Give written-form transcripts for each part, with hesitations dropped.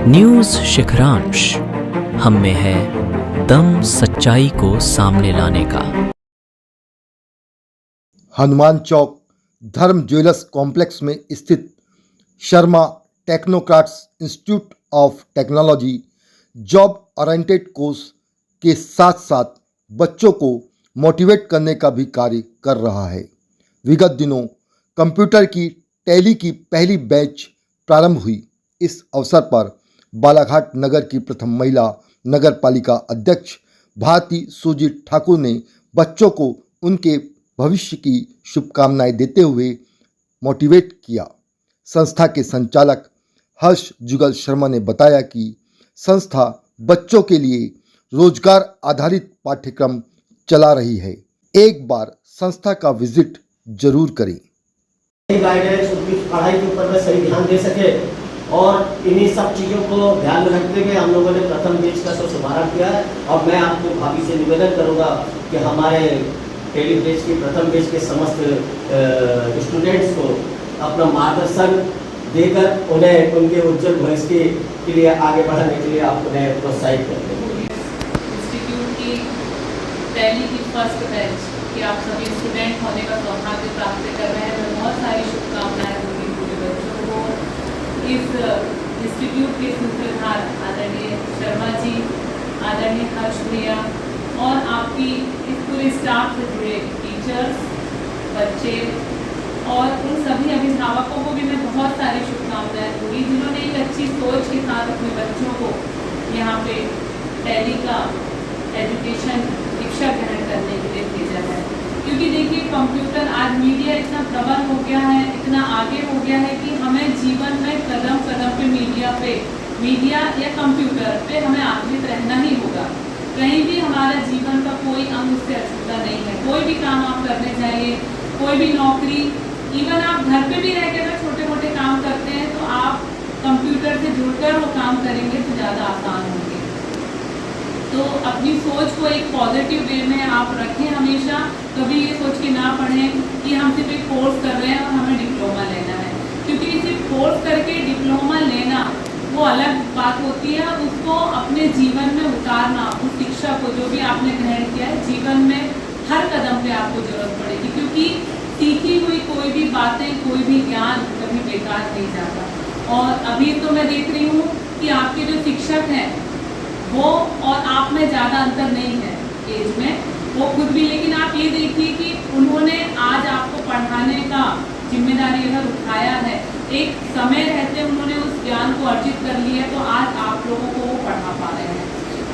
News शिखरांश, हम में है दम सच्चाई को सामने लाने का। हनुमान चौक धर्म ज्वेलर्स कॉम्प्लेक्स में स्थित Sharma technocrats institute of technology job oriented course के साथ साथ बच्चों को मोटिवेट करने का भी कार्य कर रहा है। विगत दिनों कंप्यूटर की टैली की पहली बैच प्रारंभ हुई। इस अवसर पर बालाघाट नगर की प्रथम महिला नगर पालिका अध्यक्ष भारती सुरजीत ठाकुर ने बच्चों को उनके भविष्य की शुभकामनाएं देते हुए मोटिवेट किया। संस्था के संचालक हर्ष जुगल शर्मा ने बताया कि संस्था बच्चों के लिए रोजगार आधारित पाठ्यक्रम चला रही है। एक बार संस्था का विजिट जरूर करें। गाइडेंस उनकी पढ़ाई के ऊपर में सही ध्यान दे सके और इन्हीं सब चीज़ों को ध्यान में रखते हुए हम लोगों ने प्रथम बैच का शुभारंभ किया है। और मैं आपको भाभी से निवेदन करूंगा कि हमारे पहली बैच की प्रथम बैच के समस्त स्टूडेंट्स को अपना मार्गदर्शन देकर उन्हें उनके उज्जवल भविष्य के लिए आगे बढ़ाने के लिए आप उन्हें प्रोत्साहित करते हैं। इंस्टीट्यूट की पहली की फर्स्ट बैच कि आप सभी स्टूडेंट होने का सौभाग्य प्राप्त कर रहे हैं। मैं बहुत सारी शुभकामनाएं दूंगी पूरे बच्चों को। इस इंस्टीट्यूट के सूत्रधार आदरणीय शर्मा जी, आदरणीय हर्ष भैया और आपकी इस पूरे स्टाफ से जुड़े टीचर्स, बच्चे और उन सभी अभिभावकों को भी मैं बहुत सारी शुभकामनाएं दूंगी जिन्होंने एक अच्छी सोच के साथ अपने बच्चों को यहाँ पे टैली का एजुकेशन शिक्षा ग्रहण करने के लिए भेजा है। क्योंकि देखिए कंप्यूटर आज मीडिया इतना प्रबल हो गया है, इतना आगे हो गया है कि हमें जीवन में कदम कदम पे मीडिया या कंप्यूटर पे हमें आश्रित रहना ही होगा। कहीं भी हमारा जीवन का कोई अंग उससे अछूता नहीं है। कोई भी काम आप करने जाइए, कोई भी नौकरी, इवन आप घर पे भी रह के अगर छोटे मोटे काम करते हैं तो आप कंप्यूटर से जुड़कर वो काम करेंगे तो ज़्यादा आसान होंगे। तो अपनी सोच को एक पॉजिटिव वे में आप रखें हमेशा। कभी ये सोच के ना पढ़ें कि हम सिर्फ एक कोर्स कर रहे हैं और हमें डिप्लोमा लेना है, क्योंकि सिर्फ कोर्स करके डिप्लोमा लेना वो अलग बात होती है। उसको अपने जीवन में उतारना, उस शिक्षा को जो भी आपने ग्रहण किया है जीवन में हर कदम पे आपको जरूरत पड़ेगी, क्योंकि सीखी हुई कोई भी बातें, कोई भी ज्ञान कभी बेकार नहीं जाता। और अभी तो मैं देख रही हूँ कि आपके जो शिक्षक हैं वो और आप में ज़्यादा अंतर नहीं है एज में, वो खुद भी। लेकिन आप ये देखिए कि उन्होंने आज आपको पढ़ाने का जिम्मेदारी अगर उठाया है, एक समय रहते उन्होंने उस ज्ञान को अर्जित कर लिया है, तो आज आप लोगों को वो पढ़ा पा रहे हैं।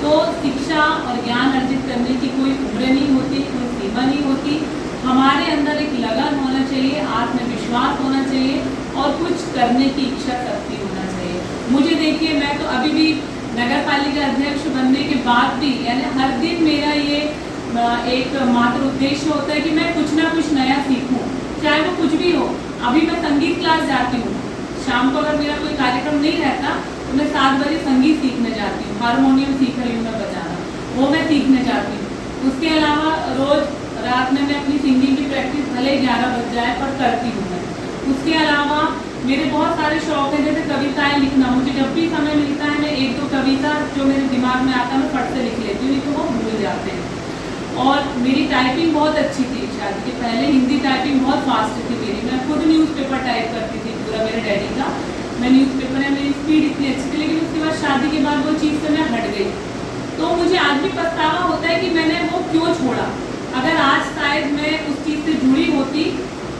तो शिक्षा और ज्ञान अर्जित करने की कोई उम्र नहीं होती, कोई सीमा नहीं होती। हमारे अंदर एक लगन होना चाहिए, आत्मविश्वास होना चाहिए और कुछ करने की इच्छा शक्ति होना चाहिए। मुझे देखिए, मैं तो अभी भी नगर पालिका अध्यक्ष बनने के बाद भी यानी हर दिन मेरा ये एक मात्र उद्देश्य होता है कि मैं कुछ ना कुछ नया सीखूं, चाहे वो कुछ भी हो। अभी मैं संगीत क्लास जाती हूँ, शाम को अगर मेरा कोई कार्यक्रम नहीं रहता तो मैं 7 बजे संगीत सीखने जाती हूँ। हारमोनियम सीख रही हूँ मैं बजाना, वो मैं सीखने जाती हूँ। उसके अलावा रोज रात में मैं अपनी सिंगिंग की प्रैक्टिस भले 11 बज जाए पर करती हूँ मैं। उसके अलावा मेरे बहुत सारे शौक हैं, जैसे कविताएं लिखना। मुझे जब भी समय मिलता है मैं 1-2 कविता जो मेरे दिमाग में आता है मैं फट से लिख लेती हूँ, नहीं तो वो भूल जाते हैं। और मेरी टाइपिंग बहुत अच्छी थी शादी के पहले, हिंदी टाइपिंग बहुत फास्ट थी मेरी। मैं खुद न्यूज़पेपर टाइप करती थी पूरा, मेरे डैडी का। मैं न्यूज़पेपर है, मेरी स्पीड इतनी अच्छी थी। लेकिन उसके बाद शादी के बाद वो चीज़ से मैं हट गई। तो मुझे आज भी पछतावा होता है कि मैंने वो क्यों छोड़ा। अगर आज शायद मैं उस चीज़ से जुड़ी होती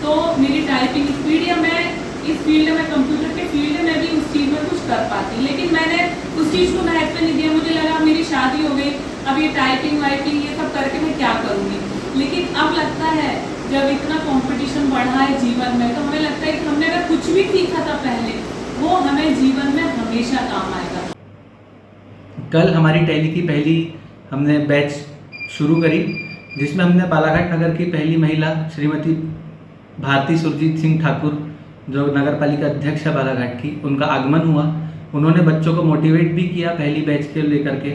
तो मेरी टाइपिंग स्पीड या मैं इस फील्ड में, कंप्यूटर के फील्ड में भी उस चीज़ में कुछ कर पाती। लेकिन मैंने उस चीज़ को महत्व नहीं दिया। मुझे लगा मेरी शादी हो गई, अब ये टाइपिंग वाइपिंग ये सब करके मैं क्या करूँगी। लेकिन अब लगता है जब इतना कंपटीशन बढ़ा है जीवन में, तो हमें लगता है कि हमने अगर कुछ भी सीखा था पहले वो हमें जीवन में हमेशा काम आएगा। कल हमारी टैली की पहली हमने बैच शुरू करी, जिसमें हमने बालाघाट नगर की पहली महिला श्रीमती भारती सुरजीत सिंह ठाकुर, जो नगर पालिका अध्यक्ष है बालाघाट की, उनका आगमन हुआ। उन्होंने बच्चों को मोटिवेट भी किया पहली बैच के लेकर के।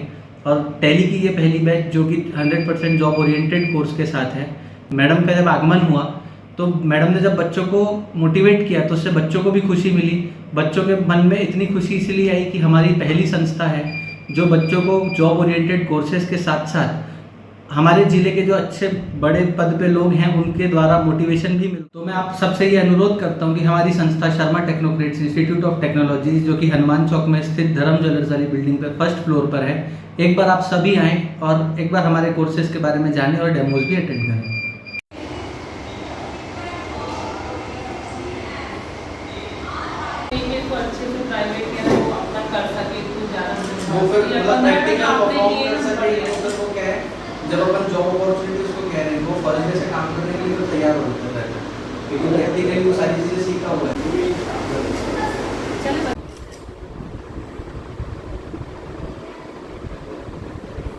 और टैली की ये पहली बैच जो कि 100% जॉब ओरिएंटेड कोर्स के साथ है। मैडम का जब आगमन हुआ तो मैडम ने जब बच्चों को मोटिवेट किया तो उससे बच्चों को भी खुशी मिली, बच्चों के मन में इतनी खुशी इसलिए आई कि हमारी पहली संस्था है जो बच्चों को जॉब ओरिएंटेड कोर्सेज के साथ साथ हमारे ज़िले के जो अच्छे बड़े पद पे लोग हैं उनके द्वारा मोटिवेशन भी मिल। तो मैं आप सबसे ये अनुरोध करता हूँ कि हमारी संस्था Sharma technocrats institute of technology जो कि हनुमान चौक में स्थित धर्म ज्वेलर्स वाली बिल्डिंग पर फर्स्ट फ्लोर पर है, एक बार आप सभी आएँ और एक बार हमारे कोर्सेज के बारे में जानें और डेमोज भी अटेंड करें। अच्छे से प्राइवेट या वो अपना कर सके तो ज़्यादा वो फिर मतलब प्रैक्टिकल परफॉर्म कर सके। ये मतलब वो क्या है, जब अपन जॉब अपॉर्चुनिटीज को कह रहे हैं वो फर्स्ट डे से काम करने के लिए तो तैयार हो जाता है, क्योंकि प्रैक्टिकली वो सारी चीज़ें सीखा हुआ है।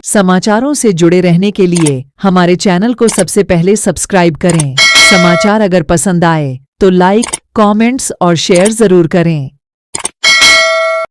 समाचारों से जुड़े रहने के लिए हमारे चैनल को सबसे पहले सब्सक्राइब करें। समाचार अगर पसंद आए तो लाइक, कमेंट्स और शेयर जरूर करें।